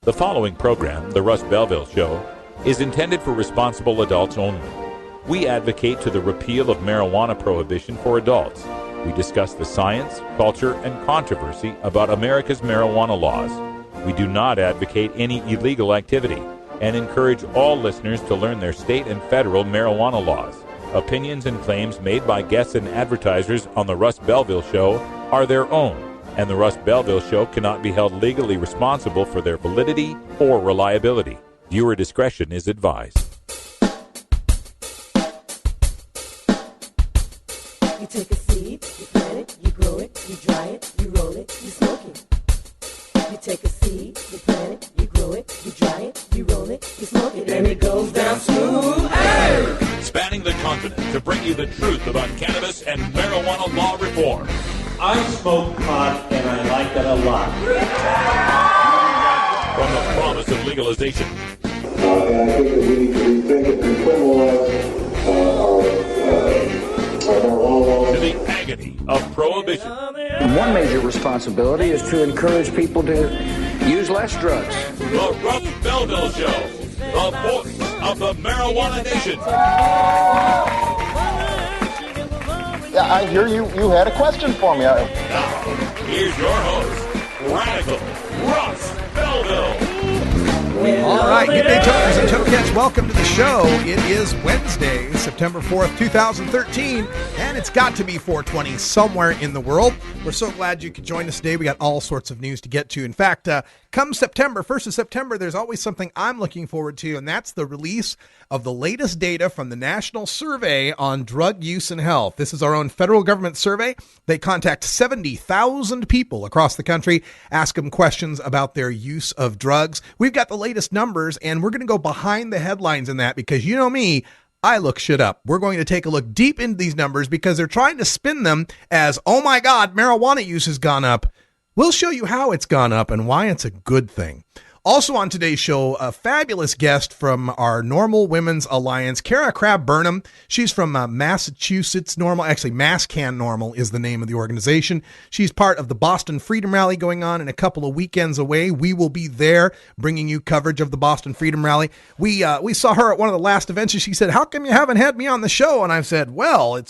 The following program, The Russ Belville Show, is intended for responsible adults only. We advocate to the repeal of marijuana prohibition for adults. We discuss the science, culture, and controversy about America's marijuana laws. We do not advocate any illegal activity and encourage all listeners to learn their state and federal marijuana laws. Opinions and claims made by guests and advertisers on The Russ Belville Show are their own, and The Russ Belville Show cannot be held legally responsible for their validity or reliability. Viewer discretion is advised. You take a seed, you plant it, you grow it, you dry it, you roll it, you smoke it. You take a seed, you plant it, you grow it, you dry it, you roll it, you smoke it, and it goes down smooth. Hey! Spanning the continent to bring you the truth about cannabis and marijuana law reform. I smoke pot and I like it a lot. From the promise of legalization. And I think that we need to rethink it and criminalize our marijuana laws. To the agony of prohibition. One major responsibility is to encourage people to use less drugs. The Russ Belville Show, the voice of the marijuana nation. Yeah, I hear you had a question for me. Now, here's your host, Radical Russ Belville. All right, good day, tokers and tokets. Welcome to the show. It is Wednesday, September 4th, 2013, and it's got to be 420 somewhere in the world. We're so glad you could join us today. We got all sorts of news to get to. In fact, come September, 1st of September, there's always something I'm looking forward to, and that's the release of the latest data from the National Survey on Drug Use and Health. This is our own federal government survey. They contact 70,000 people across the country, ask them questions about their use of drugs. We've got the latest numbers, and we're going to go behind the headlines in that because you know me, I look shit up. We're going to take a look deep into these numbers because they're trying to spin them as, oh my God, marijuana use has gone up. We'll show you how it's gone up and why it's a good thing. Also on today's show, a fabulous guest from our Normal Women's Alliance, Kara Crabb-Burnham. She's from Massachusetts Normal. Actually, MassCan Normal is the name of the organization. She's part of the Boston Freedom Rally going on in a couple of weekends away. We will be there bringing you coverage of the Boston Freedom Rally. We saw her at one of the last events, and she said, "How come you haven't had me on the show?" And I've said, well,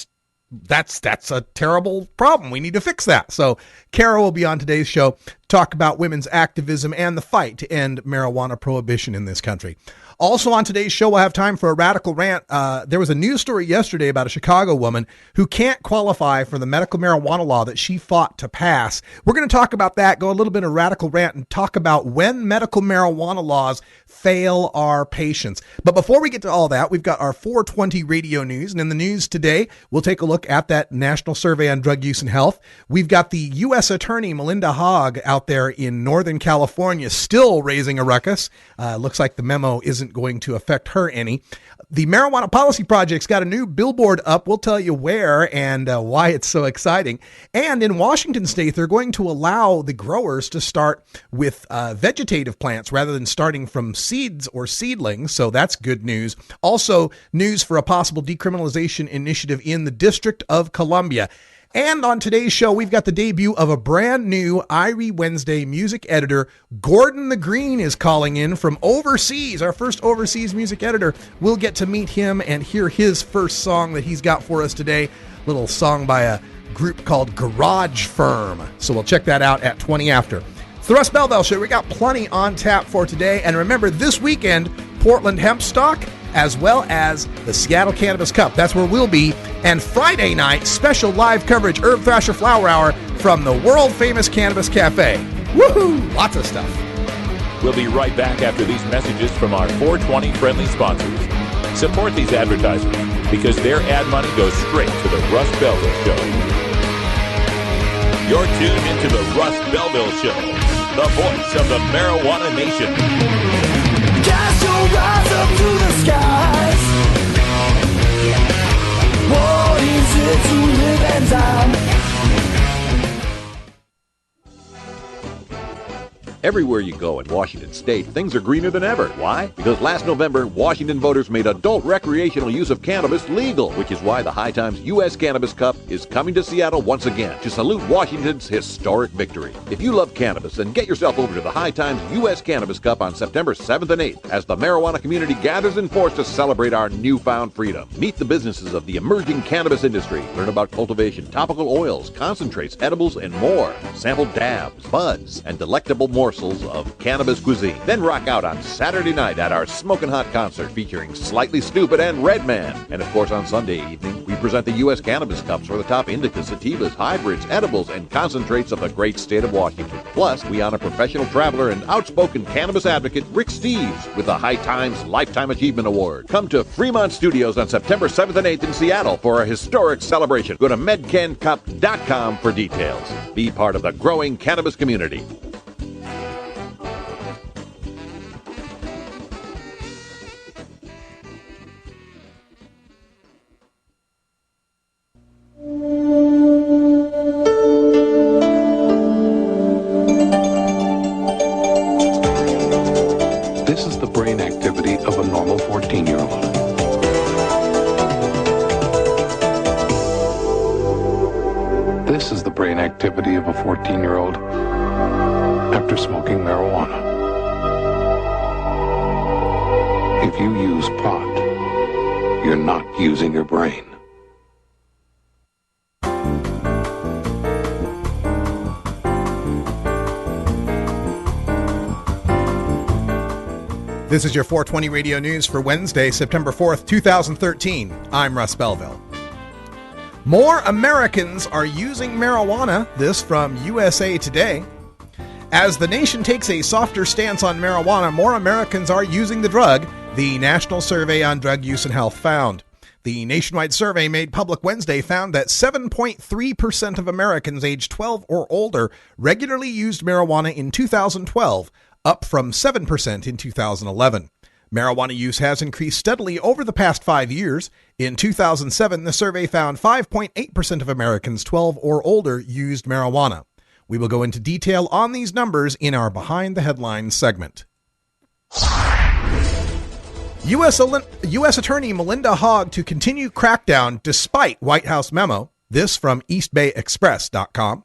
that's a terrible problem. We need to fix that. So Kara will be on today's show to talk about women's activism and the fight to end marijuana prohibition in this country. Also on today's show, we'll have time for a radical rant. There was a news story yesterday about a Chicago woman who can't qualify for the medical marijuana law that she fought to pass. We're going to talk about that, go a little bit of radical rant, and talk about when medical marijuana laws fail our patients. But before we get to all that, we've got our 420 radio news. And in the news today, we'll take a look at that national survey on drug use and health. We've got the U.S. Attorney Melinda Haag out there in Northern California still raising a ruckus. Looks like the memo isn't going to affect her any. The Marijuana Policy Project's got a new billboard up. We'll tell you where and why it's so exciting. And in Washington State, they're going to allow the growers to start with vegetative plants rather than starting from seeds or seedlings. So that's good news. Also, news for a possible decriminalization initiative in the District of Columbia. And on today's show, we've got the debut of a brand new Irie Wednesday music editor. Gordon the Green is calling in from overseas, our first overseas music editor. We'll get to meet him and hear his first song that he's got for us today. A little song by a group called Garage Firm. So we'll check that out at 20 after. It's the Russ Belville Show. We got plenty on tap for today. And remember, this weekend, Portland Hemp Stock, as well as the Seattle Cannabis Cup. That's where we'll be. And Friday night, special live coverage, Herb Thrasher Flower Hour from the world-famous Cannabis Cafe. Woohoo! Lots of stuff. We'll be right back after these messages from our 420 friendly sponsors. Support these advertisers because their ad money goes straight to the Russ Belville Show. You're tuned into the Russ Belville Show, the voice of the marijuana nation. Cast your eyes up to the skies. What is it to live and die? Everywhere you go in Washington State, things are greener than ever. Why? Because last November, Washington voters made adult recreational use of cannabis legal, which is why the High Times U.S. Cannabis Cup is coming to Seattle once again to salute Washington's historic victory. If you love cannabis, then get yourself over to the High Times U.S. Cannabis Cup on September 7th and 8th as the marijuana community gathers in force to celebrate our newfound freedom. Meet the businesses of the emerging cannabis industry. Learn about cultivation, topical oils, concentrates, edibles, and more. Sample dabs, buds, and delectable morsels of cannabis cuisine. Then rock out on Saturday night at our Smokin' Hot concert featuring Slightly Stupid and Redman. And of course on Sunday evening, we present the U.S. Cannabis Cups for the top indicas, sativas, hybrids, edibles, and concentrates of the great state of Washington. Plus, we honor professional traveler and outspoken cannabis advocate Rick Steves with the High Times Lifetime Achievement Award. Come to Fremont Studios on September 7th and 8th in Seattle for a historic celebration. Go to medcancup.com for details. Be part of the growing cannabis community. This is the brain activity of a normal 14-year-old. This is the brain activity of a 14-year-old after smoking marijuana. If you use pot, you're not using your brain. This is your 420 Radio News for Wednesday, September 4th, 2013. I'm Russ Belville. More Americans are using marijuana. This from USA Today. As the nation takes a softer stance on marijuana, more Americans are using the drug, the National Survey on Drug Use and Health found. The nationwide survey made public Wednesday found that 7.3% of Americans aged 12 or older regularly used marijuana in 2012, up from 7% in 2011. Marijuana use has increased steadily over the past 5 years. In 2007, the survey found 5.8% of Americans 12 or older used marijuana. We will go into detail on these numbers in our Behind the Headlines segment. U.S. Attorney Melinda Hogg to continue crackdown despite White House memo. This from EastBayExpress.com.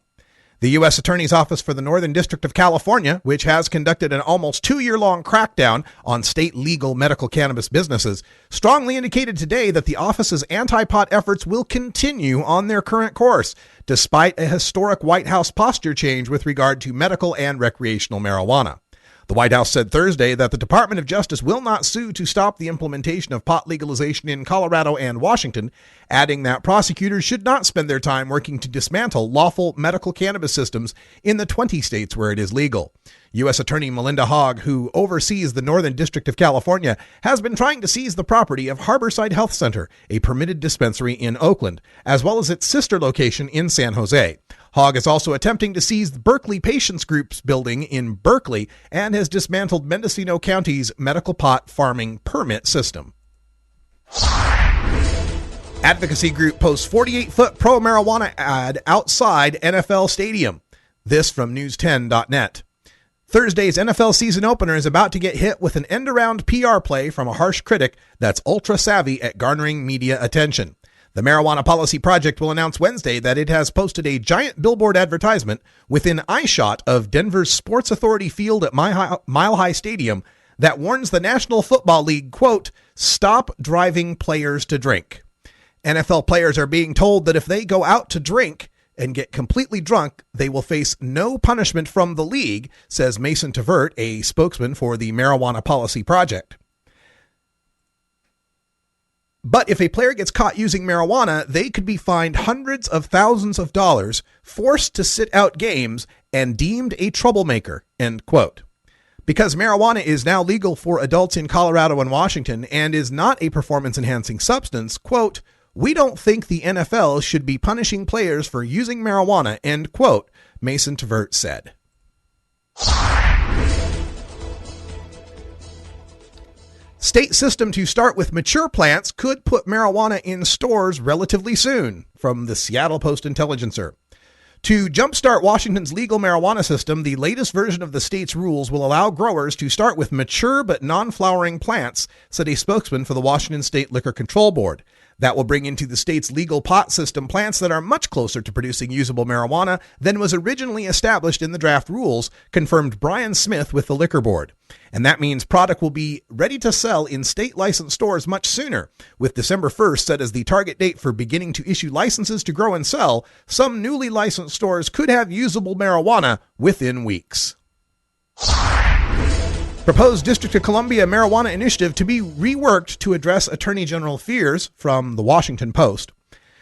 The U.S. Attorney's Office for the Northern District of California, which has conducted an almost 2-year-long crackdown on state legal medical cannabis businesses, strongly indicated today that the office's anti-pot efforts will continue on their current course, despite a historic White House posture change with regard to medical and recreational marijuana. The White House said Thursday that the Department of Justice will not sue to stop the implementation of pot legalization in Colorado and Washington, adding that prosecutors should not spend their time working to dismantle lawful medical cannabis systems in the 20 states where it is legal. U.S. Attorney Melinda Hogg, who oversees the Northern District of California, has been trying to seize the property of Harborside Health Center, a permitted dispensary in Oakland, as well as its sister location in San Jose. Hogg is also attempting to seize the Berkeley Patients Group's building in Berkeley and has dismantled Mendocino County's medical pot farming permit system. Advocacy group posts 48-foot pro-marijuana ad outside NFL stadium. This from News10.net. Thursday's NFL season opener is about to get hit with an end-around PR play from a harsh critic that's ultra-savvy at garnering media attention. The Marijuana Policy Project will announce Wednesday that it has posted a giant billboard advertisement within eyeshot of Denver's Sports Authority Field at Mile High Stadium that warns the National Football League, quote, "Stop driving players to drink." NFL players are being told that if they go out to drink and get completely drunk, they will face no punishment from the league, says Mason Tavert, a spokesman for the Marijuana Policy Project. But if a player gets caught using marijuana, they could be fined hundreds of thousands of dollars, forced to sit out games, and deemed a troublemaker, end quote. Because marijuana is now legal for adults in Colorado and Washington and is not a performance-enhancing substance, quote, "We don't think the NFL should be punishing players for using marijuana," end quote, Mason Tavert said. State system to start with mature plants could put marijuana in stores relatively soon, from the Seattle Post-Intelligencer. To jumpstart Washington's legal marijuana system, the latest version of the state's rules will allow growers to start with mature but non-flowering plants, said a spokesman for the Washington State Liquor Control Board. That will bring into the state's legal pot system plants that are much closer to producing usable marijuana than was originally established in the draft rules, confirmed Brian Smith with the Liquor Board. And that means product will be ready to sell in state licensed stores much sooner. With December 1st set as the target date for beginning to issue licenses to grow and sell, some newly licensed stores could have usable marijuana within weeks. Proposed District of Columbia marijuana initiative to be reworked to address Attorney General fears, from the Washington Post.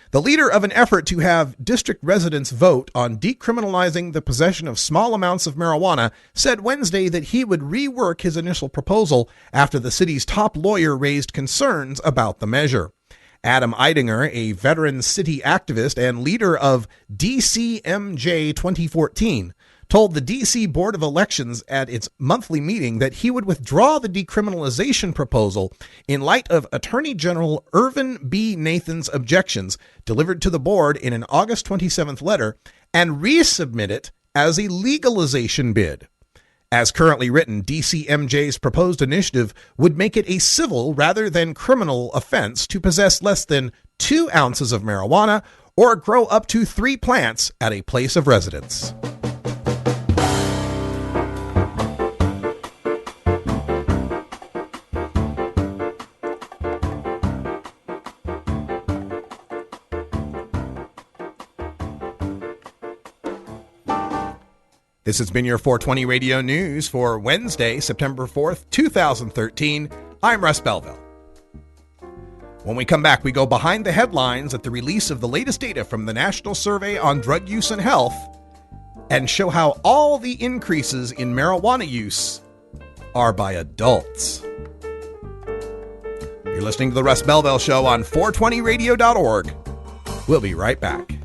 The leader of an effort to have district residents vote on decriminalizing the possession of small amounts of marijuana said Wednesday that he would rework his initial proposal after the city's top lawyer raised concerns about the measure. Adam Eidinger, a veteran city activist and leader of DCMJ 2014, told the D.C. Board of Elections at its monthly meeting that he would withdraw the decriminalization proposal in light of Attorney General Irvin B. Nathan's objections delivered to the board in an August 27th letter and resubmit it as a legalization bid. As currently written, DCMJ's proposed initiative would make it a civil rather than criminal offense to possess less than 2 ounces of marijuana or grow up to 3 plants at a place of residence. This has been your 420 Radio News for Wednesday, September 4th, 2013. I'm Russ Belville. When we come back, we go behind the headlines at the release of the latest data from the National Survey on Drug Use and Health and show how all the increases in marijuana use are by adults. You're listening to the Russ Belville Show on 420radio.org. We'll be right back.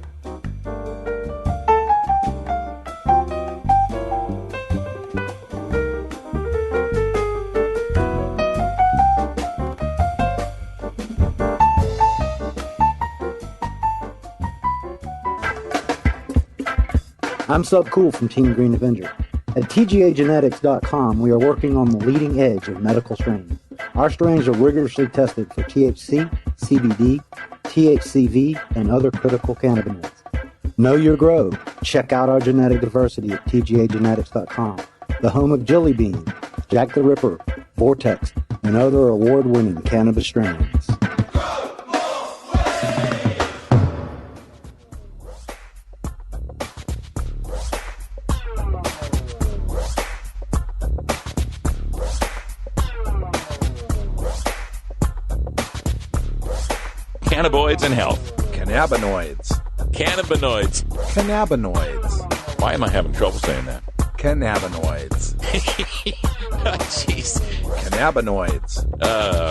I'm Sub Cool from Team Green Avenger. At TGAgenetics.com, we are working on the leading edge of medical strains. Our strains are rigorously tested for THC, CBD, THCV, and other critical cannabinoids. Know your grow. Check out our genetic diversity at TGAgenetics.com, the home of Jelly Bean, Jack the Ripper, Vortex, and other award-winning cannabis strains. Cannabinoids and health. Cannabinoids. Cannabinoids. Cannabinoids. Why am I having trouble saying that? Cannabinoids. Jeez. Cannabinoids.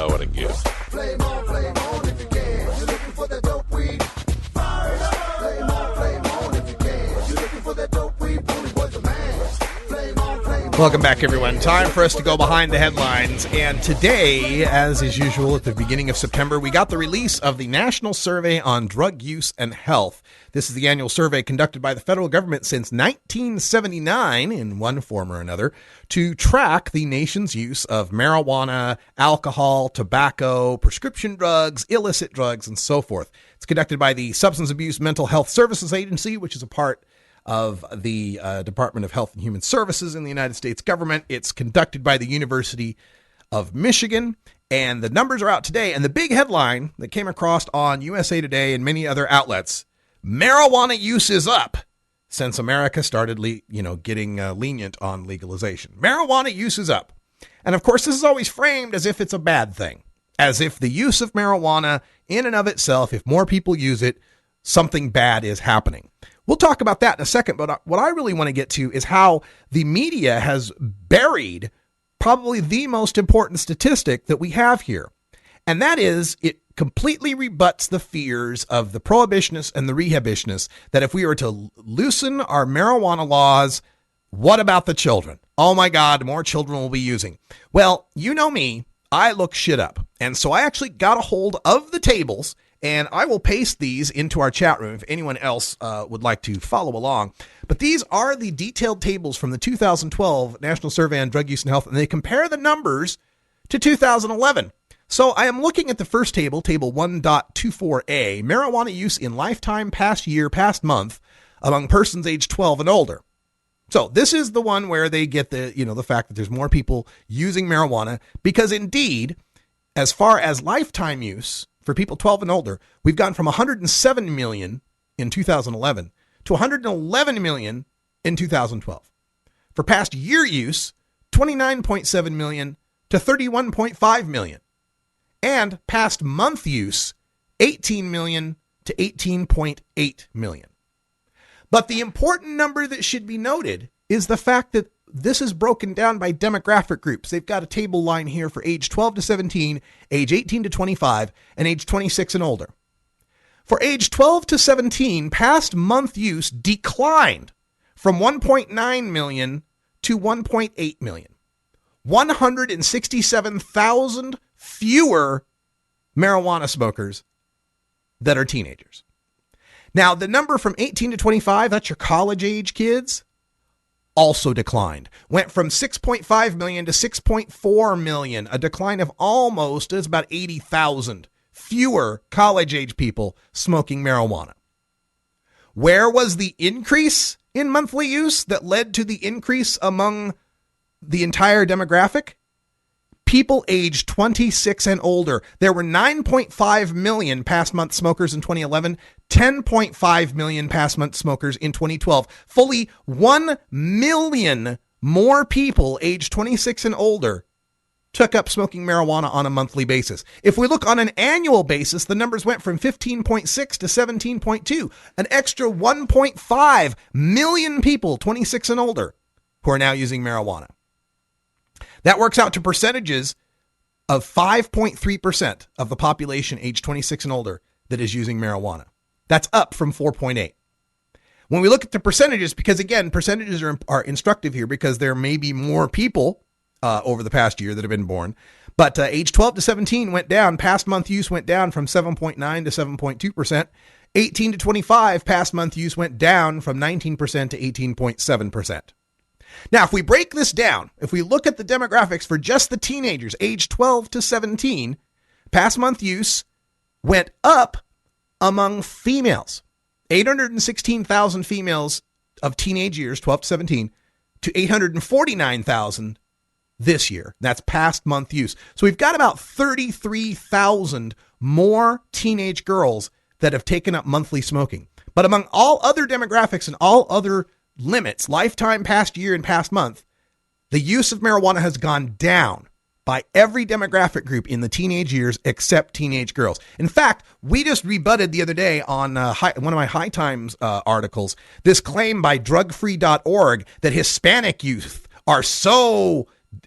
What a goof. Flame on if you can. You're looking for that dope weed. Fire it up. Flame on if you can. You're looking for that dope weed. Pony boy's the man. Flame on. Welcome back, everyone. Time for us to go behind the headlines. And today, as is usual at the beginning of September, we got the release of the National Survey on Drug Use and Health. This is the annual survey conducted by the federal government since 1979, in one form or another, to track the nation's use of marijuana, alcohol, tobacco, prescription drugs, illicit drugs, and so forth. It's conducted by the Substance Abuse Mental Health Services Agency, which is a part of the Department of Health and Human Services in the United States government. It's conducted by the University of Michigan, and the numbers are out today. And the big headline that came across on USA Today and many other outlets: marijuana use is up since America started, getting lenient on legalization. Marijuana use is up. And of course, this is always framed as if it's a bad thing, as if the use of marijuana in and of itself, if more people use it, something bad is happening. We'll talk about that in a second, but what I really want to get to is how the media has buried probably the most important statistic that we have here. And that is, it completely rebuts the fears of the prohibitionists and the rehabitionists that if we were to loosen our marijuana laws, what about the children? Oh my God, more children will be using. Well, you know me, I look shit up. And so I actually got a hold of the tables And I will paste these into our chat room if anyone else would like to follow along. But these are the detailed tables from the 2012 National Survey on Drug Use and Health, and they compare the numbers to 2011. So I am looking at the first table, table 1.24a, marijuana use in lifetime, past year, past month, among persons aged 12 and older. So this is the one where they get the fact that there's more people using marijuana, because indeed, as far as lifetime use for people 12 and older, we've gone from 107 million in 2011 to 111 million in 2012. For past year use, 29.7 million to 31.5 million. And past month use, 18 million to 18.8 million. But the important number that should be noted is the fact that this is broken down by demographic groups. They've got a table line here for age 12 to 17, age 18 to 25, and age 26 and older. For age 12 to 17, past month use declined from 1.9 million to 1.8 million. 167,000 fewer marijuana smokers that are teenagers. Now, the number from 18 to 25, that's your college age kids, also declined. Went from 6.5 million to 6.4 million, a decline of almost, it's about 80,000 fewer college age people smoking marijuana. Where was the increase in monthly use that led to the increase among the entire demographic? People aged 26 and older. There were 9.5 million past month smokers in 2011, 10.5 million past month smokers in 2012. Fully 1 million more people aged 26 and older took up smoking marijuana on a monthly basis. If we look on an annual basis, the numbers went from 15.6 to 17.2, an extra 1.5 million people 26 and older who are now using marijuana. That works out to percentages of 5.3% of the population aged 26 and older that is using marijuana. That's up from 4.8. When we look at the percentages, because again, percentages are instructive here because there may be more people over the past year that have been born, but age 12 to 17 went down. Past month use went down from 7.9 to 7.2%. 18 to 25 past month use went down from 19% to 18.7%. Now, if we break this down, if we look at the demographics for just the teenagers aged 12 to 17, past month use went up among females. 816,000 females of teenage years, 12 to 17, to 849,000 this year. That's past month use. So we've got about 33,000 more teenage girls that have taken up monthly smoking. But among all other demographics and all other limits, lifetime, past year, and past month, the use of marijuana has gone down by every demographic group in the teenage years except teenage girls. In fact, we just rebutted the other day on one of my High Times articles, this claim by drugfree.org that Hispanic youth are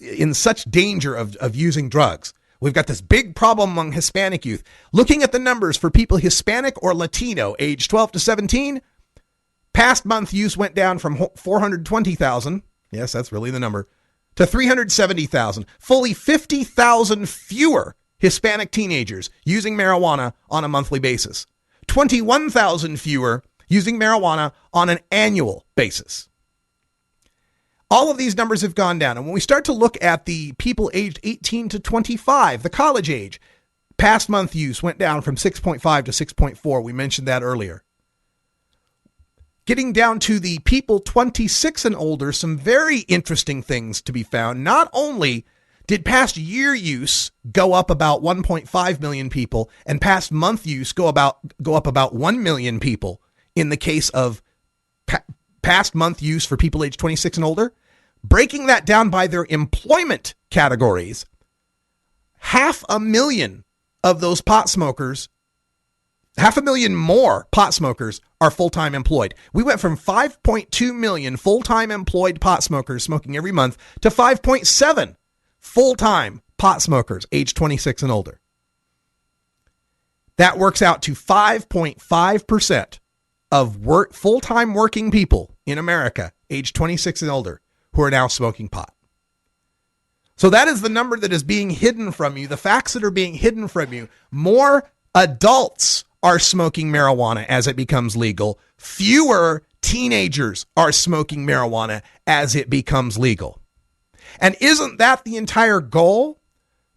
in such danger of using drugs. We've got this big problem among Hispanic youth. Looking at the numbers for people Hispanic or Latino, age 12 to 17, past month use went down from 420,000, yes, that's really the number, to 370,000. Fully 50,000 fewer Hispanic teenagers using marijuana on a monthly basis. 21,000 fewer using marijuana on an annual basis. All of these numbers have gone down. And when we start to look at the people aged 18 to 25, the college age, past month use went down from 6.5 to 6.4. We mentioned that earlier. Getting down to the people 26 and older, some very interesting things to be found. Not only did past year use go up about 1.5 million people and past month use go up about 1 million people in the case of past month use for people aged 26 and older, breaking that down by their employment categories, 500,000 of those pot smokers, 500,000 more pot smokers are full-time employed. We went from 5.2 million full-time employed pot smokers smoking every month to 5.7 full-time pot smokers aged 26 and older. That works out to 5.5% of full-time working people in America aged 26 and older who are now smoking pot. So that is the number that is being hidden from you, the facts that are being hidden from you. More adults are smoking marijuana as it becomes legal. Fewer teenagers are smoking marijuana as it becomes legal. And isn't that the entire goal?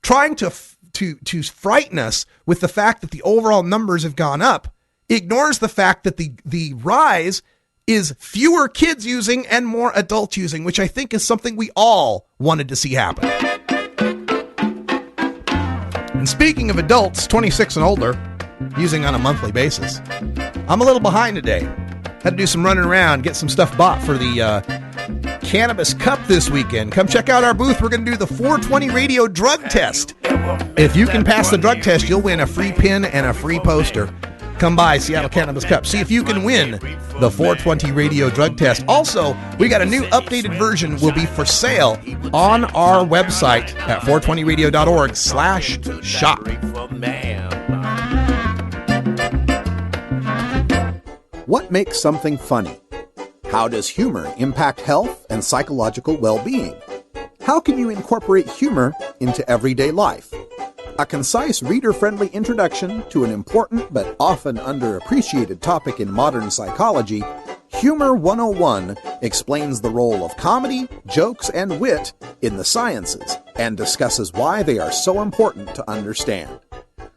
Trying to frighten us with the fact that the overall numbers have gone up ignores the fact that the rise is fewer kids using and more adults using, which I think is something we all wanted to see happen. And speaking of adults, 26 and older, using on a monthly basis, I'm a little behind today. Had to do some running around, get some stuff bought for the Cannabis Cup this weekend. Come check out our booth. We're going to do the 420 radio drug test. If you can pass the drug test, you'll win a free pin and a free poster. Come by Seattle Cannabis Cup. See if you can win the 420 radio drug test. Also, we got a new updated version will be for sale on our website at 420radio.org/shop. What makes something funny? How does humor impact health and psychological well-being? How can you incorporate humor into everyday life? A concise, reader-friendly introduction to an important but often underappreciated topic in modern psychology, Humor 101 explains the role of comedy, jokes, and wit in the sciences and discusses why they are so important to understand.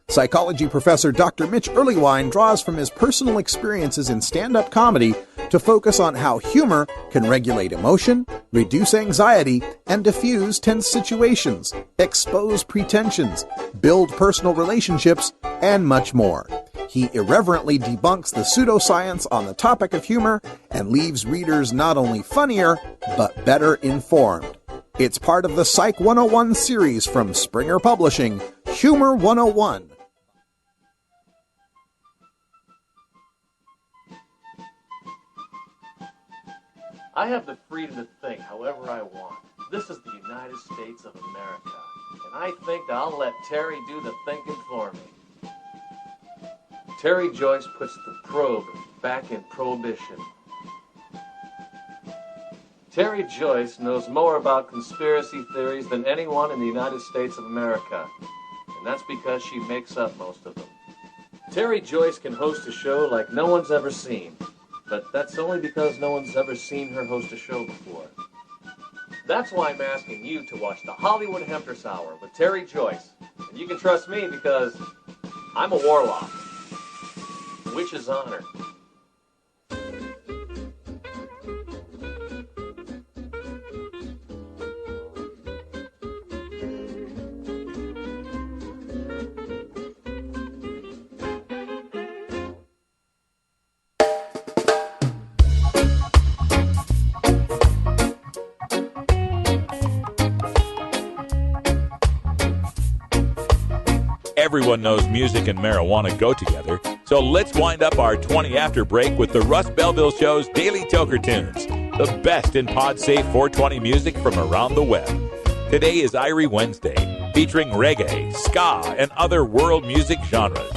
Psychology professor Dr. Mitch Earlywine draws from his personal experiences in stand-up comedy to focus on how humor can regulate emotion, reduce anxiety, and diffuse tense situations, expose pretensions, build personal relationships, and much more. He irreverently debunks the pseudoscience on the topic of humor and leaves readers not only funnier, but better informed. It's part of the Psych 101 series from Springer Publishing, Humor 101. I have the freedom to think however I want. This is the United States of America, and I think I'll let Terry do the thinking for me. Terry Joyce puts the probe back in prohibition. Terry Joyce knows more about conspiracy theories than anyone in the United States of America, and that's because she makes up most of them. Terry Joyce can host a show like no one's ever seen, but that's only because no one's ever seen her host a show before. That's why I'm asking you to watch the Hollywood Hempress Hour with Terry Joyce. And you can trust me because I'm a warlock. Witch's honor. Everyone knows music and marijuana go together, so let's wind up our 20 after break with the Russ Belville Show's Daily Toker Tunes, the best in pod-safe 420 music from around the web. Today is Irie Wednesday, featuring reggae, ska, and other world music genres.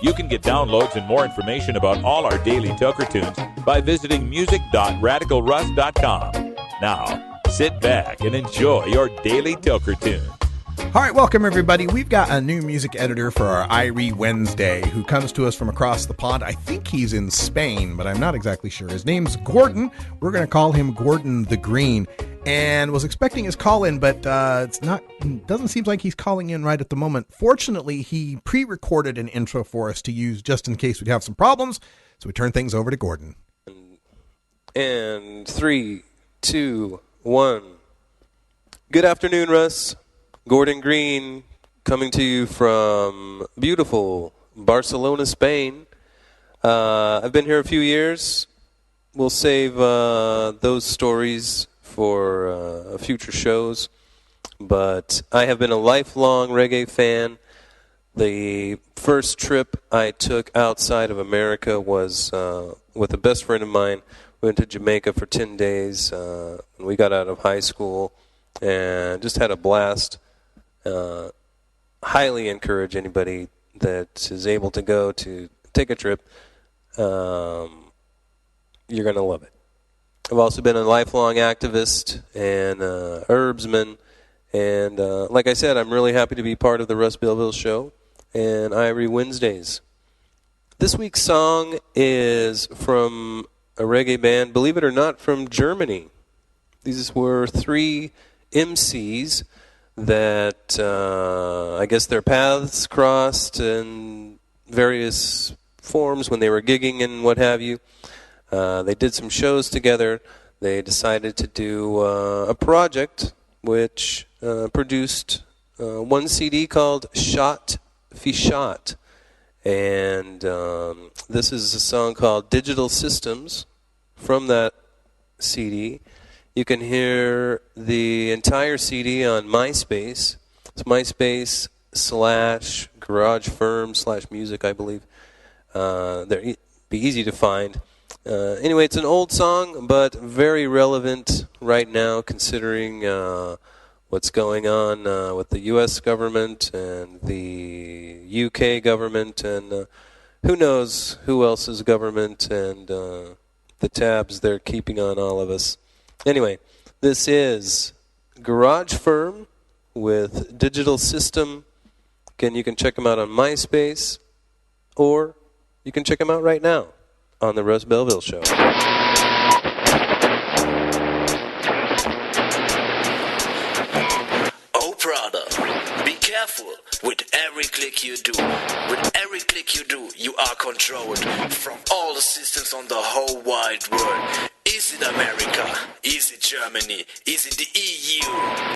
You can get downloads and more information about all our Daily Toker Tunes by visiting music.radicalruss.com. Now, sit back and enjoy your Daily Toker Tunes. All right, welcome everybody. We've got a new music editor for our Irie Wednesday who comes to us from across the pond. I think he's in Spain, but I'm not exactly sure. His name's Gordon. We're going to call him Gordon the Green. And was expecting his call in, but doesn't seem like he's calling in right at the moment. Fortunately, he pre-recorded an intro for us to use just in case we'd have some problems. So we turn things over to Gordon. And 3, 2, 1. Good afternoon, Russ. Gordon Green coming to you from beautiful Barcelona, Spain. I've been here a few years. We'll save those stories for future shows. But I have been a lifelong reggae fan. The first trip I took outside of America was with a best friend of mine. We went to Jamaica for 10 days. When we got out of high school and just had a blast. Highly encourage anybody that is able to go to take a trip. You're going to love it. I've also been a lifelong activist and herbsman. And like I said, I'm really happy to be part of the Russ Belville Show and Irie Wednesdays. This week's song is from a reggae band, believe it or not, from Germany. These were three MCs that I guess their paths crossed in various forms when they were gigging and what have you. They did some shows together. They decided to do a project which produced one CD called Shot Fi Shot. And this is a song called Digital Systems from that CD. You can hear the entire CD on MySpace. It's MySpace/GarageFirm/music, I believe. They're be easy to find. Anyway, it's an old song, but very relevant right now, considering what's going on with the U.S. government and the UK government, and who knows who else's government, and the tabs they're keeping on all of us. Anyway, this is Garage Firm with Digital System. Again, you can check them out on MySpace, or you can check them out right now on the Russ Belville Show. Oh, brother, be careful with every click you do. With every click you do, you are controlled from all the systems on the whole wide world. Is it America? Is it Germany? Is it the EU?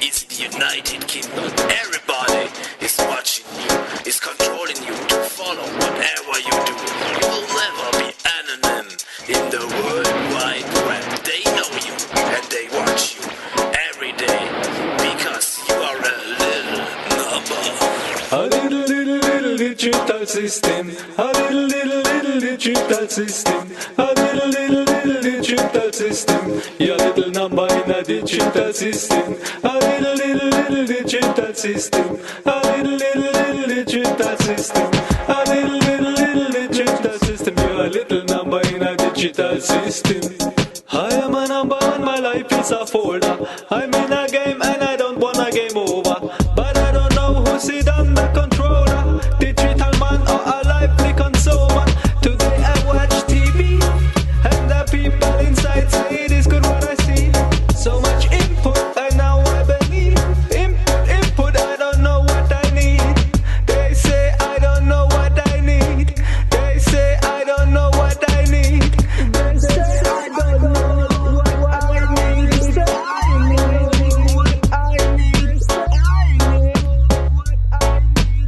Is it the United Kingdom? Everybody is watching you, is controlling you to follow whatever you do. You will never be anonym in the World Wide Web. They know you and they watch you every day because you are a little number. A little digital system. A little digital system. A little digital system. Your little number in a digital system. A little digital system. A little digital system. A little digital system. You're a little number in a digital system. I am a number one, my life is a folder. I'm in a game and I don't want a game over. But I don't know who sit on the controller. Digital man or a lively consumer. Today I watch TV and the people inside say it is good what I see. So much input and now I believe. Input, I don't know what I need. They say I don't know what I need. They say I don't know what I need. They say I don't know what I need. Say I know what I need. Say I know what I need.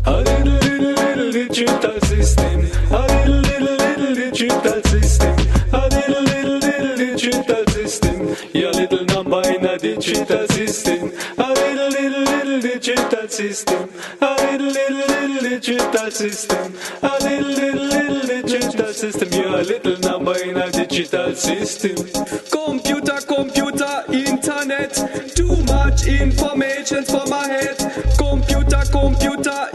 A little digital system. A little digital system. A little digital system. Your little number in a digital system. A little digital system. A little digital system. A little digital system. You're a little number in a digital system. Computer, internet. Too much information for my head. Computer,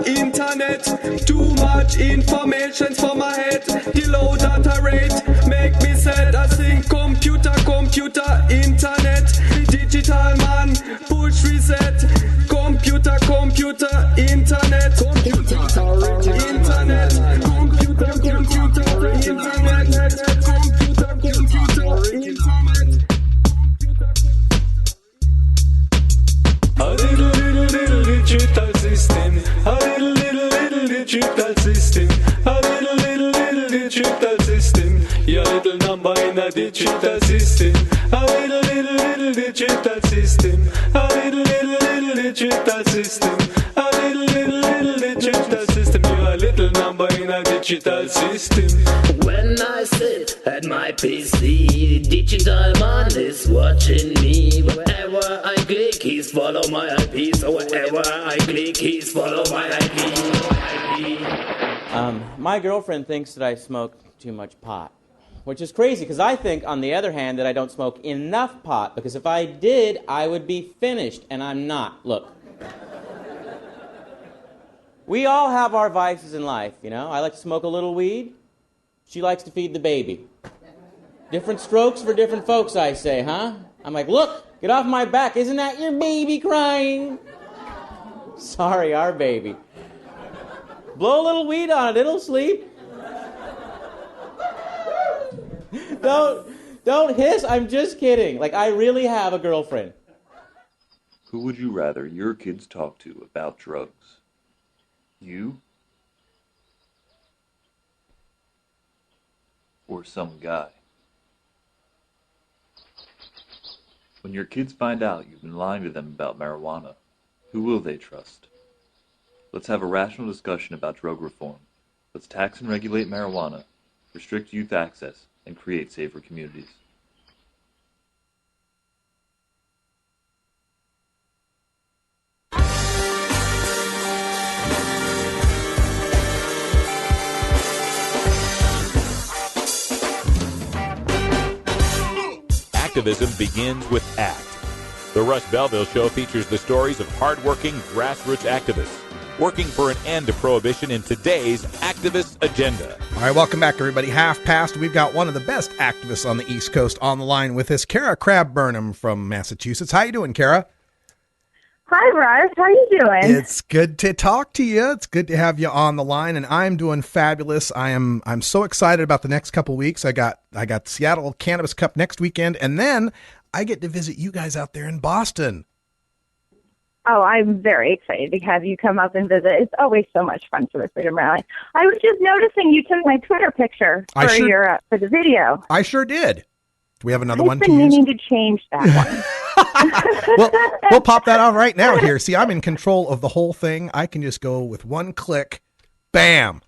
internet. Too much information for my head. The low data rate make me sad. I think computer, internet. Digital man, push reset. Computer, internet. Computer, internet. Computer, internet. Computer, internet. A little digital system. A little digital system. A little digital system. Your little number in a digital system. A little digital system. A little digital system. A little digital system. You're a little number in a digital system. When I sit at my PC, digital man is watching me. Wherever I click, he's follow my IP. So wherever I click, he's follow my IP. My girlfriend thinks that I smoke too much pot, which is crazy because I think, on the other hand, that I don't smoke enough pot, because if I did, I would be finished, and I'm not. Look. We all have our vices in life, you know. I like to smoke a little weed. She likes to feed the baby. Different strokes for different folks, I say, huh? I'm like, look, Get off my back. Isn't that your baby crying? Sorry, our baby. Blow a little weed on it. It'll sleep. Don't hiss. I'm just kidding. Like, I really have a girlfriend. Who would you rather your kids talk to about drugs? You? Or some guy? When your kids find out you've been lying to them about marijuana, who will they trust? Let's have a rational discussion about drug reform. Let's tax and regulate marijuana, restrict youth access, and create safer communities. Activism begins with ACT. The Russ Belville Show features the stories of hardworking grassroots activists working for an end to prohibition in today's activist agenda. All right, welcome back, everybody. Half past. We've got one of the best activists on the East Coast on the line with us, Kara Crab-Burnham from Massachusetts. How you doing, Kara? Hi, Russ. How you doing? It's good to talk to you. It's good to have you on the line, and I'm doing fabulous. I'm so excited about the next couple weeks. I got Seattle Cannabis Cup next weekend, and then I get to visit you guys out there in Boston. Oh, I'm very excited to have you come up and visit. It's always so much fun for the Freedom Rally. I was just noticing you took my Twitter picture for for the video. I sure did. Do we have another one to use? I've been meaning to change that one. We'll pop that on right now here. See, I'm in control of the whole thing. I can just go with one click. Bam.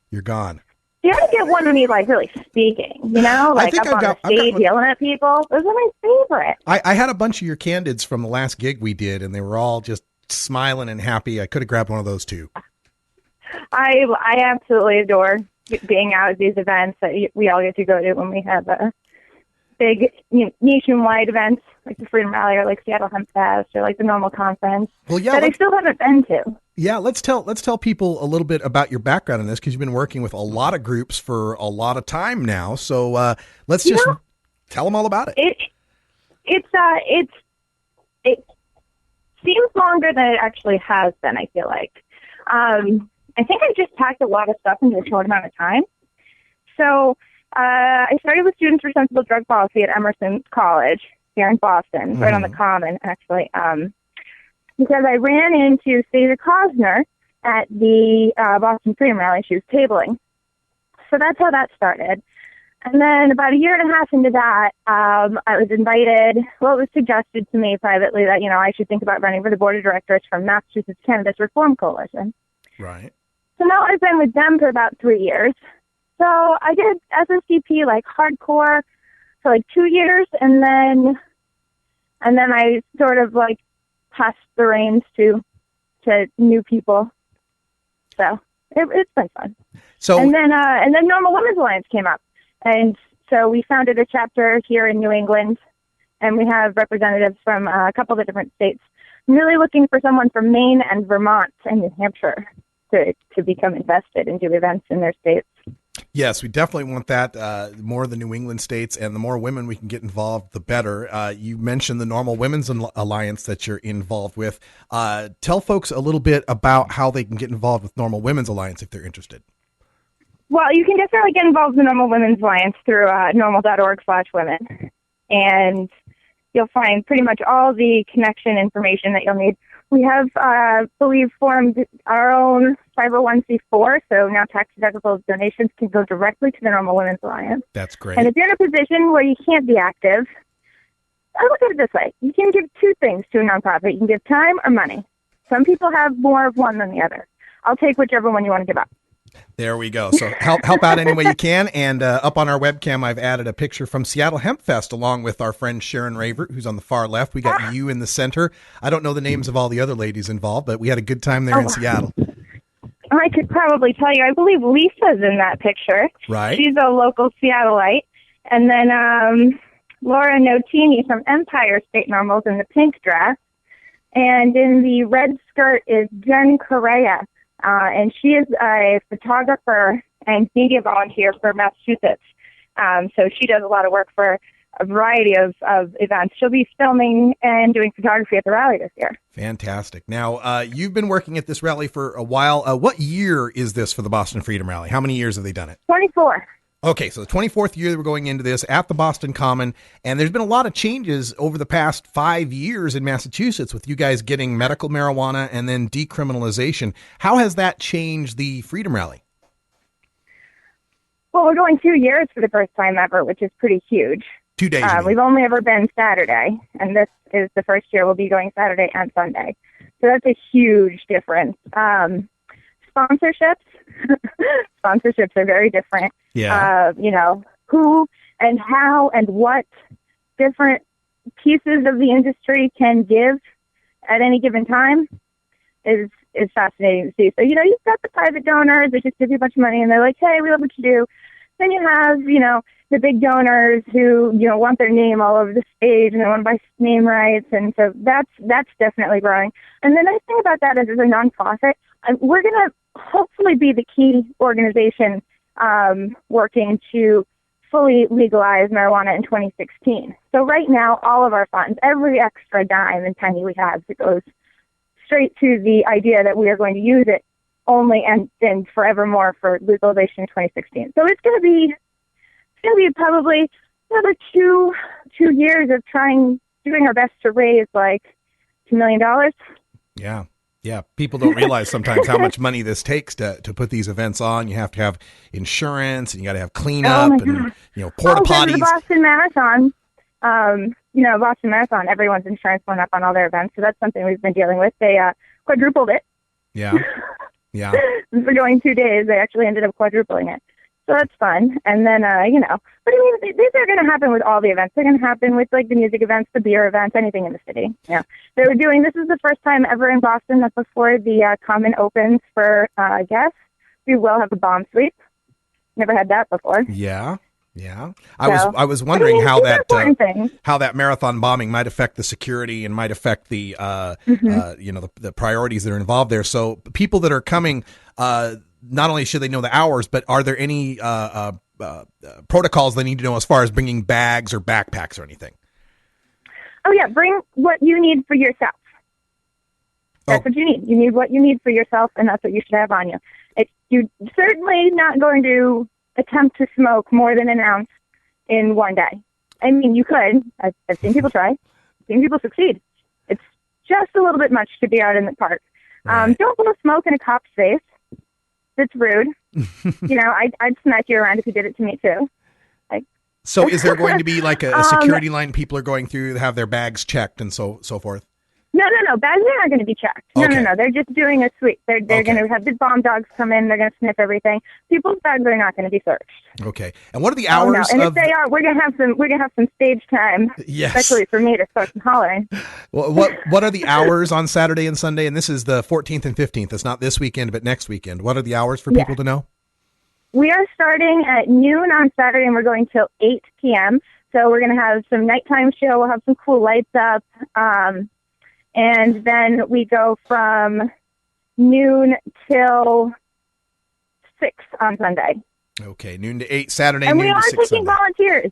You're gone. You gotta get one of me, like, really speaking, you know? Like, up on the stage yelling at people. Those are my favorite. I had a bunch of your candids from the last gig we did, and they were all just smiling and happy. I could have grabbed one of those, too. I absolutely adore being out at these events that we all get to go to when we have big nationwide events like the Freedom Rally or like Seattle Hemp Fest or like the normal conference that I still haven't been to. Yeah, let's tell people a little bit about your background in this, because you've been working with a lot of groups for a lot of time now. So let's just tell them all about it. It seems longer than it actually has been, I feel like. I think I just packed a lot of stuff into a short amount of time. So I started with Students for Sensible Drug Policy at Emerson College here in Boston, right on the Common, actually, because I ran into Stasia Cosner at the Boston Freedom Rally. She was tabling. So that's how that started. And then about a year and a half into that, I was invited, it was suggested to me privately that, I should think about running for the board of directors from Massachusetts Cannabis Reform Coalition. Right. So now I've been with them for about 3 years. So I did SSDP like hardcore for like 2 years, and then I sort of like passed the reins to new people. So it's been fun. So and then Normal Women's Alliance came up, and so we founded a chapter here in New England, and we have representatives from a couple of different states. I'm really looking for someone from Maine and Vermont and New Hampshire to become invested and do events in their states. Yes, we definitely want that. More of the New England states, and the more women we can get involved, the better. You mentioned the Normal Women's Alliance that you're involved with. Tell folks a little bit about how they can get involved with Normal Women's Alliance if they're interested. Well, you can definitely get involved in the Normal Women's Alliance through normal.org/women. And you'll find pretty much all the connection information that you'll need. We have, formed our own 501c4, so now tax-deductible donations can go directly to the Normal Women's Alliance. That's great. And if you're in a position where you can't be active, I look at it this way. You can give two things to a nonprofit. You can give time or money. Some people have more of one than the other. I'll take whichever one you want to give up. There we go. So help out any way you can. And up on our webcam, I've added a picture from Seattle Hemp Fest along with our friend Sharon Ravert, who's on the far left. We got you in the center. I don't know the names of all the other ladies involved, but we had a good time there in Seattle. I could probably tell you. I believe Lisa's in that picture. Right. She's a local Seattleite. And then Laura Notini from Empire State Normals in the pink dress. And in the red skirt is Jen Correa. And she is a photographer and media volunteer for Massachusetts. So she does a lot of work for a variety of events. She'll be filming and doing photography at the rally this year. Fantastic. Now, you've been working at this rally for a while. What year is this for the Boston Freedom Rally? How many years have they done it? 24. Okay, so the 24th year that we're going into this at the Boston Common, and there's been a lot of changes over the past 5 years in Massachusetts with you guys getting medical marijuana and then decriminalization. How has that changed the Freedom Rally? Well, we're going 2 years for the first time ever, which is pretty huge. 2 days. We've only ever been Saturday, and this is the first year we'll be going Saturday and Sunday. So that's a huge difference. Sponsorships. Sponsorships are very different. Yeah. Who and how and what different pieces of the industry can give at any given time is fascinating to see. So, you've got the private donors that just give you a bunch of money and they're like, hey, we love what you do. Then you have, the big donors who, want their name all over the stage and they want to buy name rights. And so that's definitely growing. And the nice thing about that is as a nonprofit, we're going to hopefully be the key organization working to fully legalize marijuana in 2016. So right now, all of our funds, every extra dime and penny we have, it goes straight to the idea that we are going to use it only and then forevermore for legalization in 2016. So it's going to be probably another two years of doing our best to raise like $2 million. Yeah. Yeah, people don't realize sometimes how much money this takes to put these events on. You have to have insurance, and you got to have cleanup, and porta potties. The Boston Marathon, Boston Marathon, everyone's insurance went up on all their events, so that's something we've been dealing with. They quadrupled it. Yeah, yeah. For going 2 days, they actually ended up quadrupling it. So that's fun. And then, but these are going to happen with all the events. They're going to happen with like the music events, the beer events, anything in the city. Yeah. This is the first time ever in Boston that before the Common opens for guests, we will have a bomb sweep. Never had that before. Yeah. Yeah. I was wondering how that marathon bombing might affect the security and might affect the, the priorities that are involved there. So people that are coming, not only should they know the hours, but are there any protocols they need to know as far as bringing bags or backpacks or anything? Oh, yeah. Bring what you need for yourself. That's what you need. You need what you need for yourself, and that's what you should have on you. You're certainly not going to attempt to smoke more than an ounce in one day. I mean, you could. I've seen people try. I've seen people succeed. It's just a little bit much to be out in the park. Right. Don't blow smoke in a cop's face. It's rude. I'd smack you around if you did it to me too. So is there going to be like a security line people are going through to have their bags checked and so forth? No. Bags are not going to be checked. No. They're just doing a sweep. They're going to have the bomb dogs come in. They're going to sniff everything. People's bags are not going to be searched. Okay. And what are the hours? And if they are, we're going to have some stage time. Yes. Especially for me to start hollering. Well, what are the hours on Saturday and Sunday? And this is the 14th and 15th. It's not this weekend, but next weekend. What are the hours for people to know? We are starting at noon on Saturday, and we're going till 8 p.m. So we're going to have some nighttime show. We'll have some cool lights up. And then we go from noon till 6 on Sunday. Okay, noon to 8 Saturday, and noon to 6 we are taking Sunday. volunteers.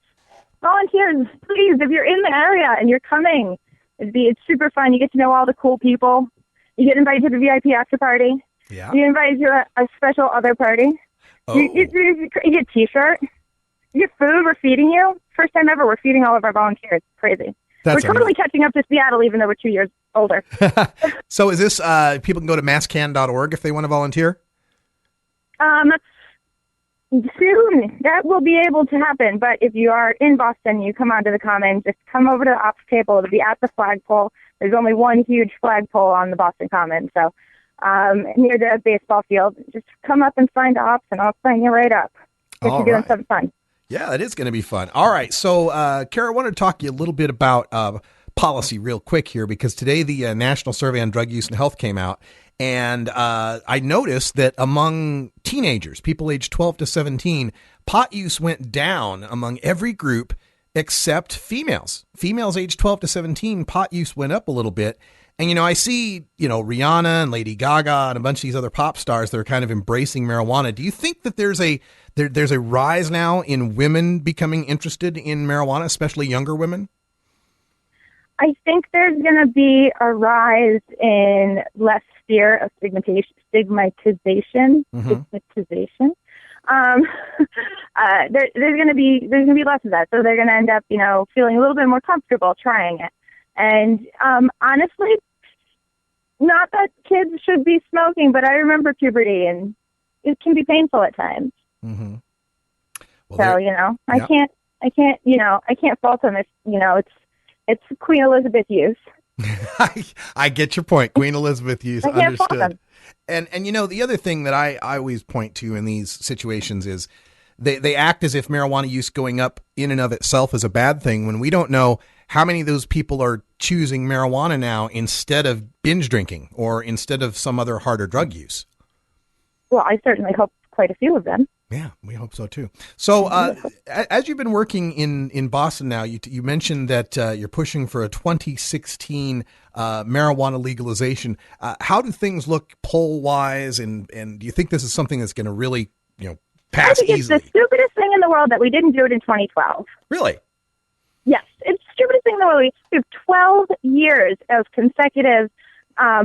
Volunteers, please, if you're in the area and you're coming, it's super fun. You get to know all the cool people. You get invited to the VIP after party. Yeah. You get invited to a special other party. Oh. You get a T-shirt. You get food. We're feeding you. First time ever, we're feeding all of our volunteers. Crazy. We're totally catching up to Seattle, even though we're 2 years older. So is this, people can go to masscan.org if they want to volunteer? Soon. That will be able to happen. But if you are in Boston, you come onto the Common, just come over to the ops table. It'll be at the flagpole. There's only one huge flagpole on the Boston Common. So near the baseball field, just come up and sign to ops, and I'll sign you right up. If you're doing something fun. Yeah, it is going to be fun. All right. So, Kara, I wanted to talk to you a little bit about policy real quick here, because today the National Survey on Drug Use and Health came out. And I noticed that among teenagers, people aged 12 to 17, pot use went down among every group except females. Females aged 12 to 17, pot use went up a little bit. And, I see, Rihanna and Lady Gaga and a bunch of these other pop stars that are kind of embracing marijuana. Do you think that there's a rise now in women becoming interested in marijuana, especially younger women? I think there's going to be a rise in less fear of stigmatization. Mm-hmm. Stigmatization. There's going to be less of that, so they're going to end up, feeling a little bit more comfortable trying it. And honestly, not that kids should be smoking, but I remember puberty, and it can be painful at times. Mm-hmm. Well, so I can't fault them if it's Queen Elizabeth use. I get your point. Queen Elizabeth use, I can't fault understood. them. And the other thing that I always point to in these situations is they act as if marijuana use going up in and of itself is a bad thing when we don't know how many of those people are choosing marijuana now instead of binge drinking or instead of some other harder drug use. Well, I certainly hope quite a few of them. Yeah, we hope so too. So, as you've been working in Boston now, you mentioned that you're pushing for a 2016 marijuana legalization. How do things look poll-wise, and do you think this is something that's going to really, pass I think easily? It's the stupidest thing in the world that we didn't do it in 2012. Really? Yes, it's the stupidest thing in the world. We have 12 years of consecutive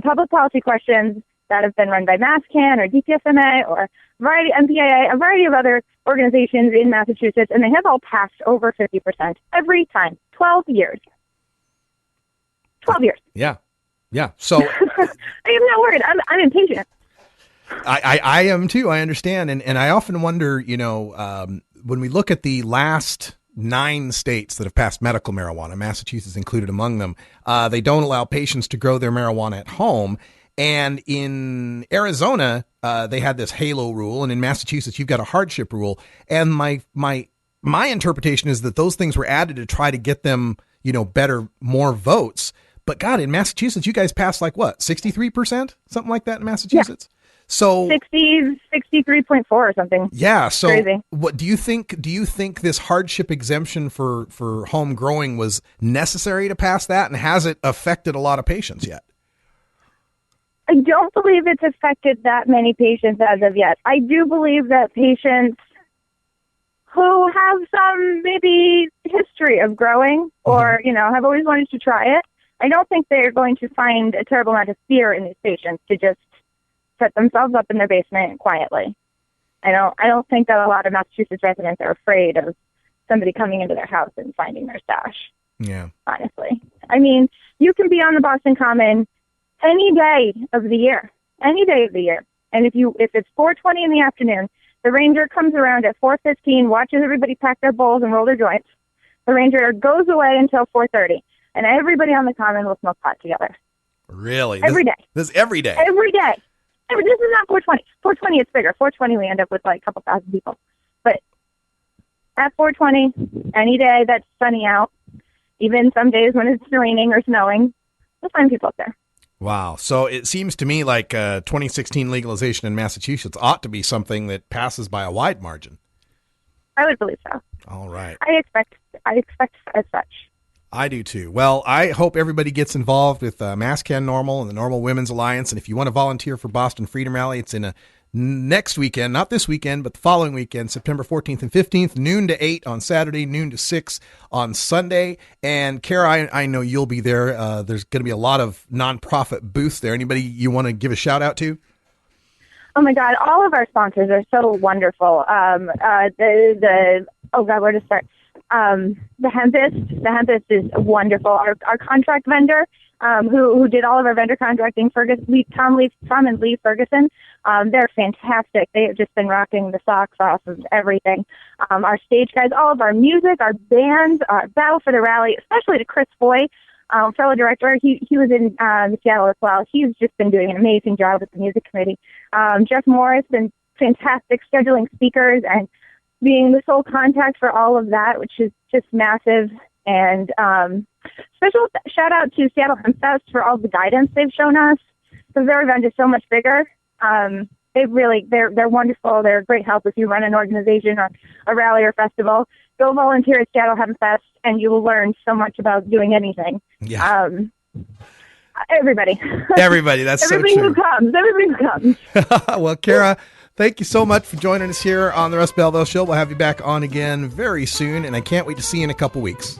public policy questions that have been run by MassCan or DPSMA or MPAA, a variety of other organizations in Massachusetts, and they have all passed over 50% every time. 12 years. 12 years. Yeah. So I am not worried. I'm impatient. I am too. I understand, and I often wonder, when we look at the last 9 states that have passed medical marijuana, Massachusetts included among them, they don't allow patients to grow their marijuana at home. And in Arizona, they had this halo rule, and in Massachusetts, you've got a hardship rule. And my interpretation is that those things were added to try to get them, more votes. But God, in Massachusetts, you guys passed 63%, something like that in Massachusetts. Yeah. So 63.4 or something. Yeah. So crazy. What do you think? Do you think this hardship exemption for home growing was necessary to pass that, and has it affected a lot of patients yet? I don't believe it's affected that many patients as of yet. I do believe that patients who have some maybe history of growing or, have always wanted to try it, I don't think they're going to find a terrible amount of fear in these patients to just set themselves up in their basement quietly. I don't think that a lot of Massachusetts residents are afraid of somebody coming into their house and finding their stash. Yeah. Honestly. I mean, you can be on the Boston Common any day of the year. And if it's 4:20 in the afternoon, the ranger comes around at 4:15, watches everybody pack their bowls and roll their joints. The ranger goes away until 4:30, and everybody on the Common will smoke pot together. Really? Every day. This is every day? Every day. This is not 4:20. 4:20, it's bigger. 4:20, we end up with a couple thousand people. But at 4:20, any day that's sunny out, even some days when it's raining or snowing, you'll find people up there. Wow. So it seems to me like 2016 legalization in Massachusetts ought to be something that passes by a wide margin. I would believe so. All right. I expect as such. I do too. Well, I hope everybody gets involved with MassCan Normal and the Normal Women's Alliance. And if you want to volunteer for Boston Freedom Rally, it's in next weekend, not this weekend, but the following weekend, September 14th and 15th, noon to 8 on Saturday, noon to 6 on Sunday. And Kara, I know you'll be there. There's going to be a lot of nonprofit booths there. Anybody you want to give a shout out to? Oh my God, all of our sponsors are so wonderful. Where to start? The Hempist is wonderful. Our contract vendor, who did all of our vendor contracting, Tom and Lee Ferguson, they're fantastic. They have just been rocking the socks off of everything. Our stage guys, all of our music, our bands, our Battle for the Rally, especially to Chris Foy, fellow director. He was in Seattle as well. He's just been doing an amazing job with the music committee. Jeff Morris been fantastic scheduling speakers and being the sole contact for all of that, which is just massive. And special shout out to Seattle Hemp Fest for all the guidance they've shown us, because their event is so much bigger. They're wonderful. They're a great help if you run an organization or a rally or festival. Go volunteer at Seattle Hemp Fest, and you will learn so much about doing anything. Yeah. Everybody. Everybody, that's everybody so true. Everybody who comes. Well, Kara, thank you so much for joining us here on the Russ Belville Show. We'll have you back on again very soon, and I can't wait to see you in a couple weeks.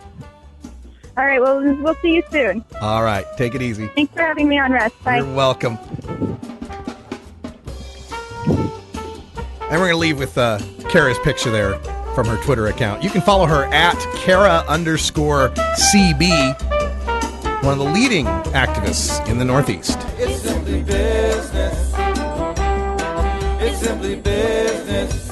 All right, well, we'll see you soon. All right, take it easy. Thanks for having me on, Russ. Bye. You're welcome. And we're going to leave with Kara's picture there from her Twitter account. You can follow her at Kara_CB, one of the leading activists in the Northeast. It's simply business. It's simply business.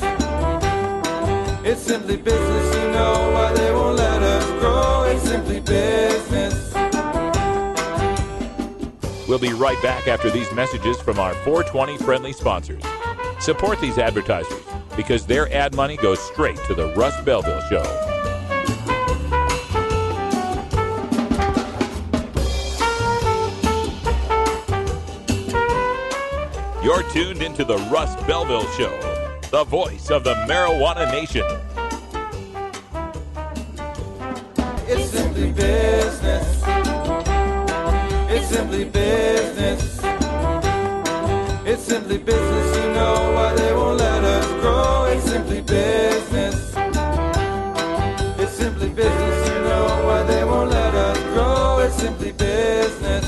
It's simply business, you know why they won't let us grow. It's simply business. We'll be right back after these messages from our 420 friendly sponsors. Support these advertisers because their ad money goes straight to the Russ Belville Show. You're tuned into the Russ Belville Show, the voice of the marijuana nation. It's simply business. It's simply business. It's simply business, you know why they won't let us grow. It's simply business. It's simply business, you know why they won't let us grow. It's simply business.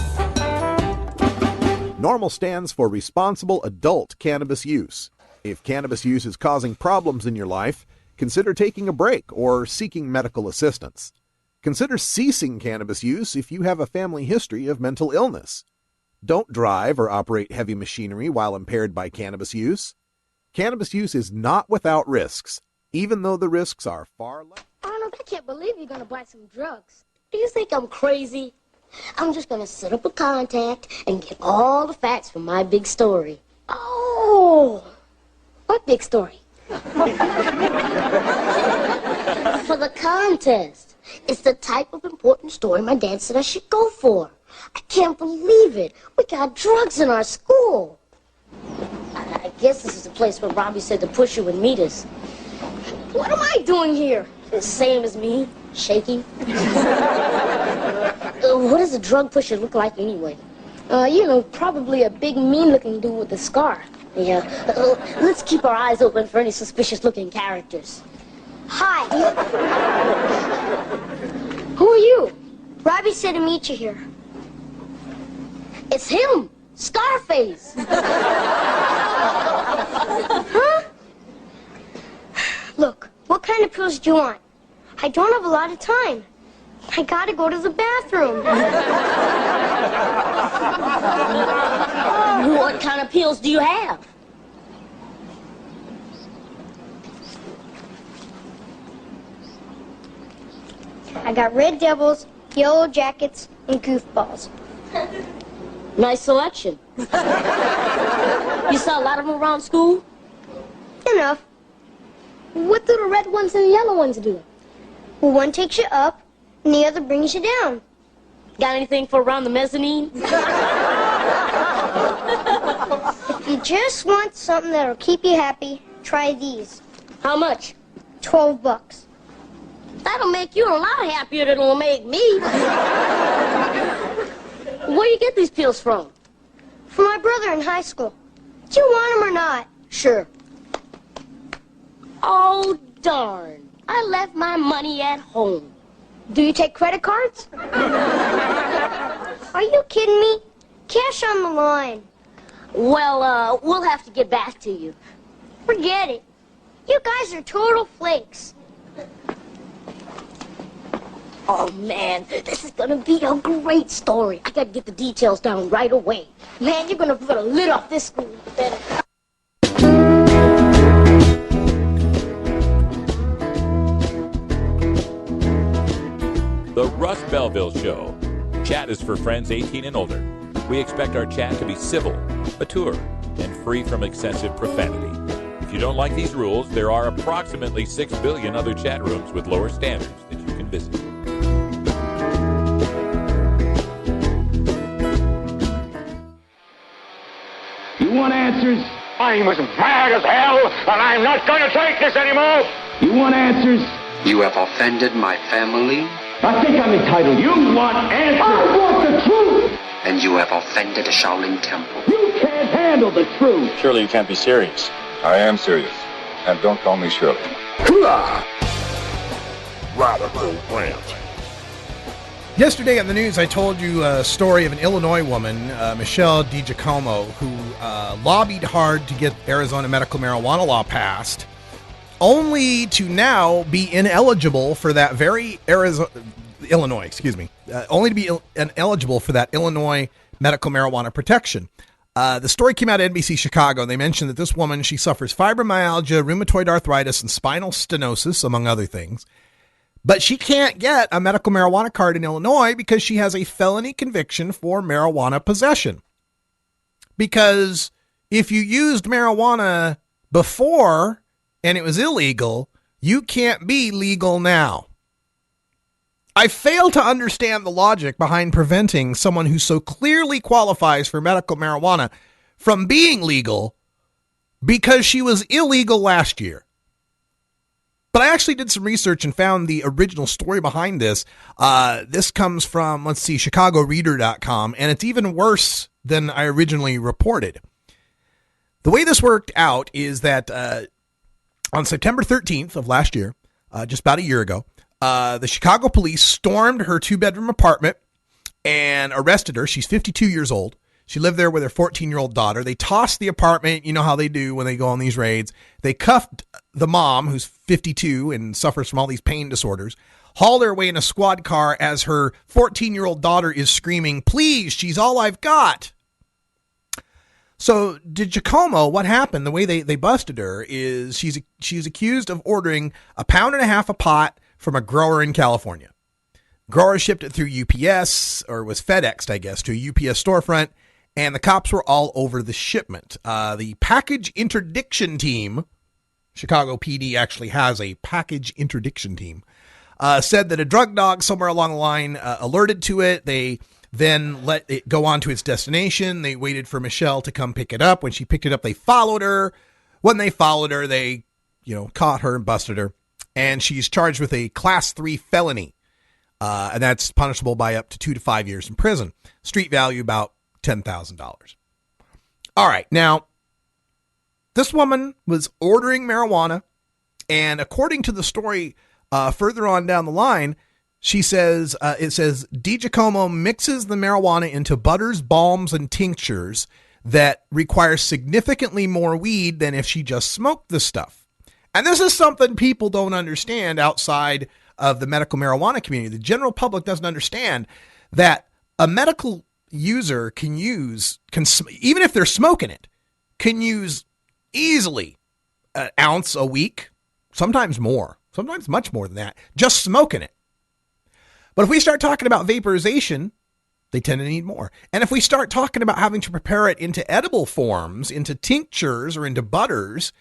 NORMAL stands for Responsible Adult Cannabis Use. If cannabis use is causing problems in your life, consider taking a break or seeking medical assistance. Consider ceasing cannabis use if you have a family history of mental illness. Don't drive or operate heavy machinery while impaired by cannabis use. Cannabis use is not without risks, even though the risks are far less. Arnold, I can't believe you're going to buy some drugs. Do you think I'm crazy? I'm just going to set up a contact and get all the facts from my big story. Oh, what big story? For the contest. It's the type of important story my dad said I should go for. I can't believe it. We got drugs in our school. I guess this is the place where Robbie said the pusher would meet us. What am I doing here? The same as me, shaking. What does a drug pusher look like anyway? Probably a big mean-looking dude with a scar. Yeah, let's keep our eyes open for any suspicious-looking characters. Hi. Who are you? Robbie said to meet you here. It's him, Scarface. Huh? Look, what kind of pills do you want? I don't have a lot of time. I gotta go to the bathroom. What kind of pills do you have? I got red devils, yellow jackets, and goofballs. Nice selection. You saw a lot of them around school? Enough. What do the red ones and the yellow ones do? Well, one takes you up, and the other brings you down. Got anything for around the mezzanine? If you just want something that'll keep you happy, try these. How much? $12. That'll make you a lot happier than it'll make me. Where you get these pills from? From my brother in high school. Do you want them or not? Sure. Oh, darn. I left my money at home. Do you take credit cards? Are you kidding me? Cash on the line. Well, we'll have to get back to you. Forget it. You guys are total flakes. Oh, man, this is gonna be a great story. I gotta get the details down right away. Man, you're gonna put a lid off this school. The Russ Belville Show. Chat is for friends 18 and older. We expect our chat to be civil, mature, and free from excessive profanity. If you don't like these rules, there are approximately 6 billion other chat rooms with lower standards that you can visit. You want answers? I'm as mad as hell, and I'm not going to take this anymore. You want answers? You have offended my family. I think I'm entitled. You want answers? I want the truth. and you have offended the Shaolin Temple. You can't handle the truth. Surely you can't be serious. I am serious. And don't call me Shirley. Radical Rant. Yesterday on the news, I told you a story of an Illinois woman, Michelle DiGiacomo, who lobbied hard to get Arizona medical marijuana law passed, only to now be ineligible for that very Illinois, only to be ineligible for that Illinois medical marijuana protection. The story came out of NBC Chicago, and they mentioned that this woman, she suffers fibromyalgia, rheumatoid arthritis, and spinal stenosis, among other things. But she can't get a medical marijuana card in Illinois because she has a felony conviction for marijuana possession. Because if you used marijuana before and it was illegal, you can't be legal now. I fail to understand the logic behind preventing someone who so clearly qualifies for medical marijuana from being legal because she was illegal last year. But I actually did some research and found the original story behind this. This comes from, ChicagoReader.com, and it's even worse than I originally reported. The way this worked out is that on September 13th of last year, just about a year ago, the Chicago police stormed her two-bedroom apartment and arrested her. She's 52 years old. She lived there with her 14-year-old daughter. They tossed the apartment. You know how they do when they go on these raids. They cuffed the mom, who's 52 and suffers from all these pain disorders, hauled her away in a squad car as her 14-year-old daughter is screaming, "Please, she's all I've got." So DiGiacomo, what happened, the way they busted her is she's accused of ordering 1.5 pounds of pot from a grower in California. Grower shipped it through UPS, or was FedExed, I guess, to a UPS storefront, and the cops were all over the shipment. The package interdiction team, Chicago PD actually has a package interdiction team, said that a drug dog somewhere along the line alerted to it. They then let it go on to its destination. They waited for Michelle to come pick it up. When she picked it up, they followed her. When they followed her, they, caught her and busted her. And she's charged with a Class 3 felony. And that's punishable by up to 2 to 5 years in prison. Street value about $10,000. All right. Now, this woman was ordering marijuana. And according to the story further on down the line, she says, it says, DiGiacomo mixes the marijuana into butters, balms, and tinctures that require significantly more weed than if she just smoked the stuff. And this is something people don't understand outside of the medical marijuana community. The general public doesn't understand that a medical user can even if they're smoking it, can use easily an ounce a week, sometimes more, sometimes much more than that, just smoking it. But if we start talking about vaporization, they tend to need more. And if we start talking about having to prepare it into edible forms, into tinctures or into butters,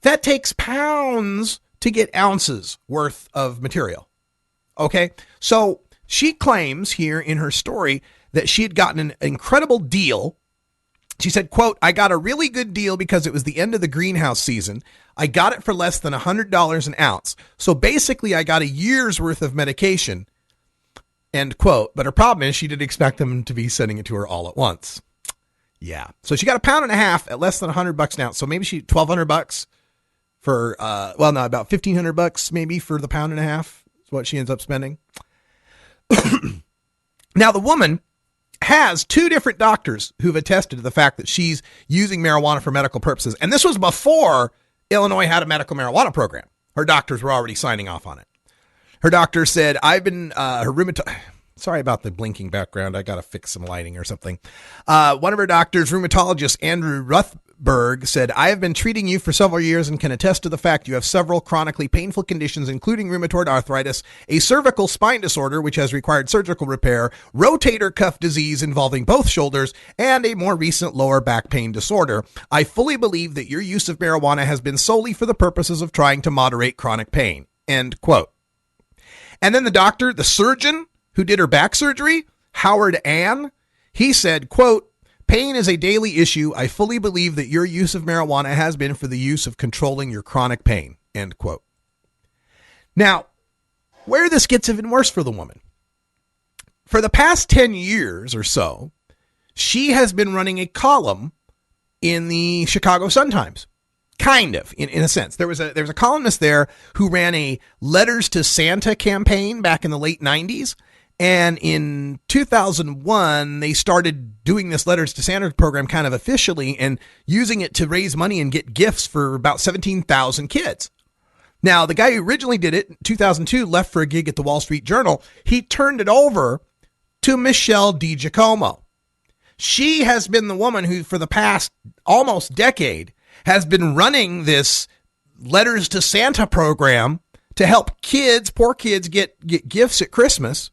that takes pounds to get ounces worth of material. Okay? So she claims here in her story that she had gotten an incredible deal. She said, quote, "I got a really good deal because it was the end of the greenhouse season. I got it for less than $100 an ounce. So basically I got a year's worth of medication." End quote. But her problem is she didn't expect them to be sending it to her all at once. Yeah. So she got 1.5 pounds at less than $100 an ounce. So maybe she $1,200 for, about $1,500 maybe for the 1.5 pounds is what she ends up spending. Now the woman has 2 different doctors who've attested to the fact that she's using marijuana for medical purposes. And this was before Illinois had a medical marijuana program. Her doctors were already signing off on it. Her doctor said, sorry about the blinking background. I got to fix some lighting or something. One of her doctors, rheumatologist Andrew Ruthberg, said, "I have been treating you for several years and can attest to the fact you have several chronically painful conditions, including rheumatoid arthritis, a cervical spine disorder, which has required surgical repair, rotator cuff disease involving both shoulders, and a more recent lower back pain disorder. I fully believe that your use of marijuana has been solely for the purposes of trying to moderate chronic pain." End quote. And then the surgeon who did her back surgery, Howard Ann, he said, quote, "Pain is a daily issue. I fully believe that your use of marijuana has been for the use of controlling your chronic pain." End quote. Now, where this gets even worse for the woman. For the past 10 years or so, She has been running a column in the Chicago Sun-Times. Kind of, in a sense. There was a columnist there who ran a Letters to Santa campaign back in the late 90s. And in 2001, they started doing this Letters to Santa program kind of officially and using it to raise money and get gifts for about 17,000 kids. Now, the guy who originally did it in 2002 left for a gig at the Wall Street Journal. He turned it over to Michelle DiGiacomo. She has been the woman who, for the past almost decade, has been running this Letters to Santa program to help kids, poor kids, get gifts at Christmas.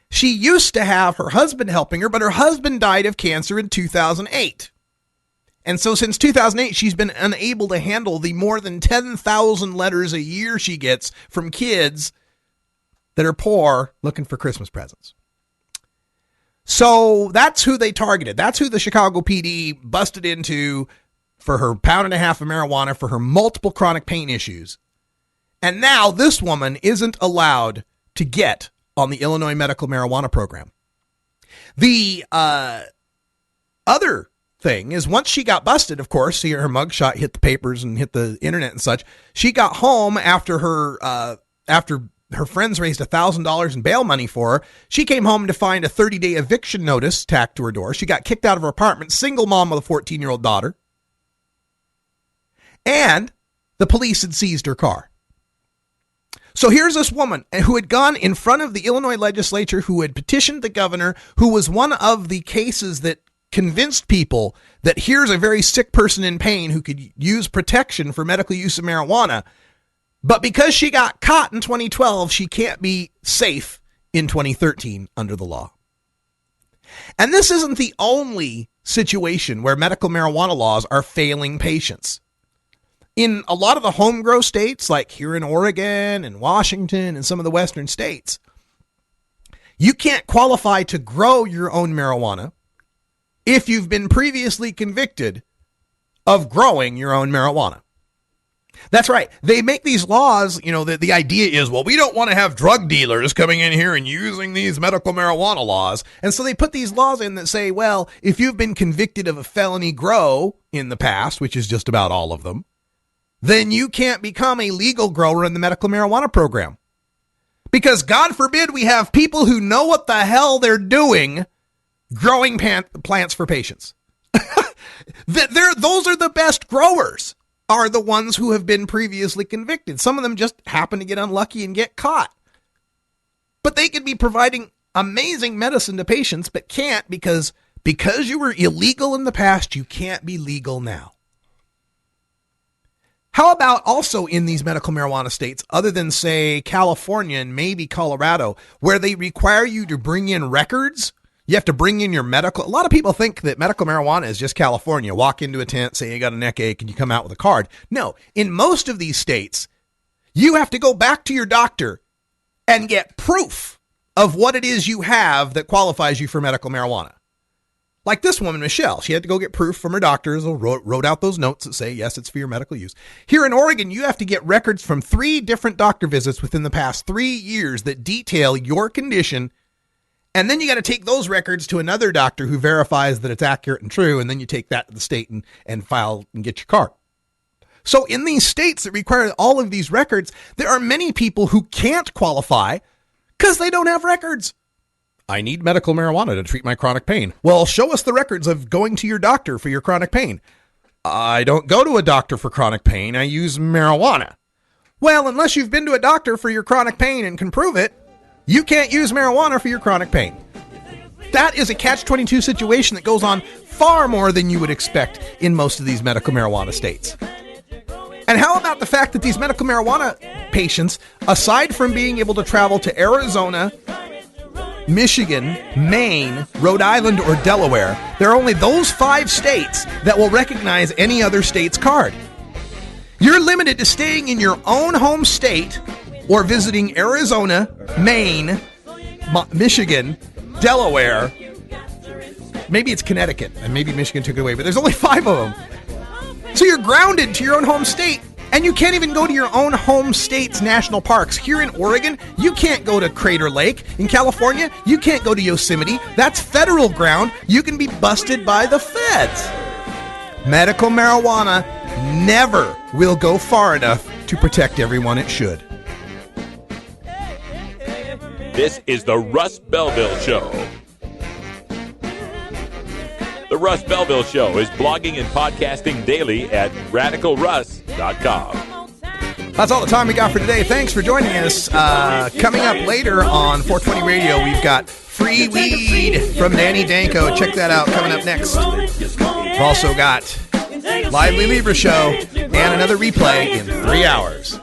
She used to have her husband helping her, but her husband died of cancer in 2008. And so since 2008, she's been unable to handle the more than 10,000 letters a year she gets from kids that are poor looking for Christmas presents. So that's who they targeted. That's who the Chicago PD busted into for her pound and a half of marijuana, for her multiple chronic pain issues. And now this woman isn't allowed to get on the Illinois medical marijuana program. The other thing is, once she got busted, of course, see her mugshot hit the papers and hit the internet and such. She got home after her friends raised $1,000 in bail money for her. She came home to find a 30-day eviction notice tacked to her door. She got kicked out of her apartment, single mom with a 14-year-old daughter. And the police had seized her car. So here's this woman who had gone in front of the Illinois legislature, who had petitioned the governor, who was one of the cases that convinced people that here's a very sick person in pain who could use protection for medical use of marijuana. But because she got caught in 2012, she can't be safe in 2013 under the law. And this isn't the only situation where medical marijuana laws are failing patients. In a lot of the home grow states, like here in Oregon and Washington and some of the western states, you can't qualify to grow your own marijuana if you've been previously convicted of growing your own marijuana. That's right. They make these laws, the idea is, well, we don't want to have drug dealers coming in here and using these medical marijuana laws. And so they put these laws in that say, well, if you've been convicted of a felony grow in the past, which is just about all of them, then you can't become a legal grower in the medical marijuana program. Because God forbid we have people who know what the hell they're doing growing plants for patients. Those are the best growers, are the ones who have been previously convicted. Some of them just happen to get unlucky and get caught. But they could be providing amazing medicine to patients, but can't because you were illegal in the past, you can't be legal now. How about also in these medical marijuana states, other than, say, California and maybe Colorado, where they require you to bring in records? You have to bring in your medical. A lot of people think that medical marijuana is just California. Walk into a tent, say you got a neck ache, and you come out with a card. No, in most of these states, you have to go back to your doctor and get proof of what it is you have that qualifies you for medical marijuana. Like this woman, Michelle, she had to go get proof from her doctors who wrote out those notes that say, yes, it's for your medical use. Here in Oregon, you have to get records from 3 different doctor visits within the past 3 years that detail your condition. And then you got to take those records to another doctor who verifies that it's accurate and true. And then you take that to the state and file and get your card. So in these states that require all of these records, there are many people who can't qualify because they don't have records. I need medical marijuana to treat my chronic pain. Well, show us the records of going to your doctor for your chronic pain. I don't go to a doctor for chronic pain. I use marijuana. Well, unless you've been to a doctor for your chronic pain and can prove it, you can't use marijuana for your chronic pain. That is a catch-22 situation that goes on far more than you would expect in most of these medical marijuana states. And how about the fact that these medical marijuana patients, aside from being able to travel to Arizona, Michigan, Maine, Rhode Island, or Delaware, there are only those 5 states that will recognize any other state's card. You're limited to staying in your own home state or visiting Arizona, Maine, Michigan, Delaware. Maybe it's Connecticut, and maybe Michigan took it away, but there's only 5 of them. So you're grounded to your own home state, And you can't even go to your own home state's national parks. Here in Oregon, you can't go to Crater Lake. In California, you can't go to Yosemite. That's federal ground. You can be busted by the feds. Medical marijuana never will go far enough to protect everyone it should. This is the Russ Belville Show. The Russ Belville Show is blogging and podcasting daily at radicalruss.com. That's all the time we got for today. Thanks for joining us. Coming up later on 420 Radio, we've got Free Weed from Danny Danko. Check that out coming up next. We've also got Lively Libra Show and another replay in 3 hours.